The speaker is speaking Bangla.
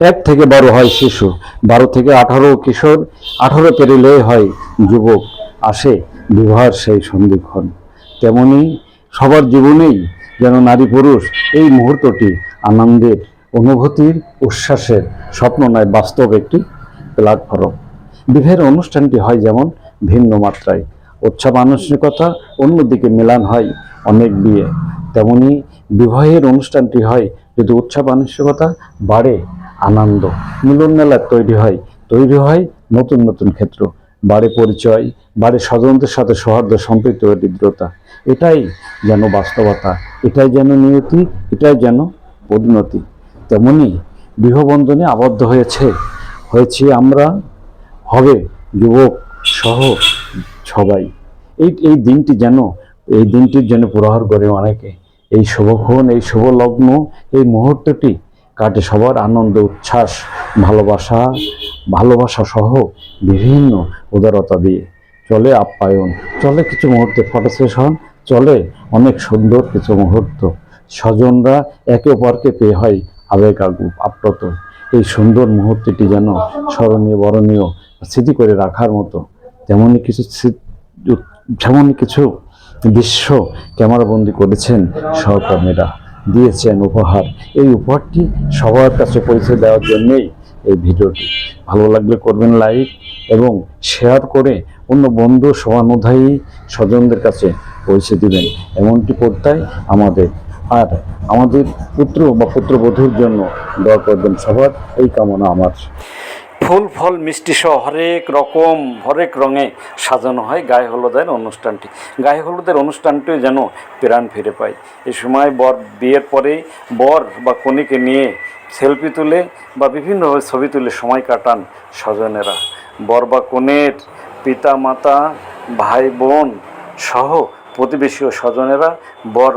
1 থেকে 12 হয় শিশু, 12 থেকে 18 কিশোর, 18 পেরিলে হয় যুবক, আসে বিবাহের সেই সন্ধিক্ষণ। তেমনি সবার জীবনেই যেন নারী পুরুষ এই মুহূর্তটি আনন্দের, অনুভূতির, উচ্ছ্বাসের স্বপ্ন নয়, বাস্তব একটি প্ল্যাটফর্ম। বিবাহের অনুষ্ঠানটি হয় যেমন ভিন্ন মাত্রায় উৎসব আনুষ্ঠানিকতা, অন্যদিকে মেলান হয় অনেক বিয়ে, তেমনি বিবাহের অনুষ্ঠানটি হয় যদি উৎসব আনুষ্ঠানিকতা বাড়ে আনন্দ, মিলন মেলার তৈরি হয় নতুন নতুন ক্ষেত্র, বাড়ে পরিচয়, বাড়ে স্বজনদের সাথে সৌহার্দ্য, সম্পৃক্ত ও হৃদ্রতা। এটাই যেন বাস্তবতা, এটাই যেন নিয়তি, এটাই যেন পরিণতি। তেমনি বিবাহবন্ধনে আবদ্ধ হয়েছি আমরা, হবে যুবক সহ সবাই। এই দিনটি যেন, এই দিনটির জন্য প্রহার করে অনেকে। এই শুভক্ষণ, এই শুভ লগ্ন, এই মুহূর্তটি কাটে সবার আনন্দ, উচ্ছ্বাস, ভালোবাসা সহ বিভিন্ন উদারতা দিয়ে। চলে আপ্যায়ন, চলে কিছু মুহূর্তে ফটো সেশন, চলে অনেক সুন্দর কিছু মুহূর্ত। স্বজনরা একে অপরকে পেয়ে হয় আবেগ আপ্লুত। এই সুন্দর মুহূর্তটি যেন স্মরণীয়, বরণীয়, স্মৃতি করে রাখার মতো তেমনই কিছু দৃশ্য ক্যামেরাবন্দি করেছেন সহকর্মীরা, দিয়েছেন উপহার। এই উপহারটি সবার কাছে পৌঁছে দেওয়ার জন্যেই এই ভিডিওটি। ভালো লাগলে করবেন লাইক এবং শেয়ার করে অন্য বন্ধু সহানুধায়ী স্বজনদের কাছে পৌঁছে দিবেন, এমনটি প্রত্যয় আমাদের। আর আমাদের পুত্র বা পুত্রবধূর জন্য দোয়া করবেন সবার, এই কামনা আমার। ফুল ফল মিষ্টি সহ হরেক রঙে সাজানো হয় গায়ে হলুদের অনুষ্ঠানটি। গায়ে হলুদের অনুষ্ঠানটিও যেন প্রাণ ফিরে পায়। এই সময় বিয়ের পরে বর বা কনেকে নিয়ে সেলফি তুলে বা বিভিন্নভাবে ছবি তুলে সময় কাটান স্বজনেরা। বর বা কনের পিতা মাতা, ভাই বোন সহ প্রতিবেশী ও স্বজনেরা বর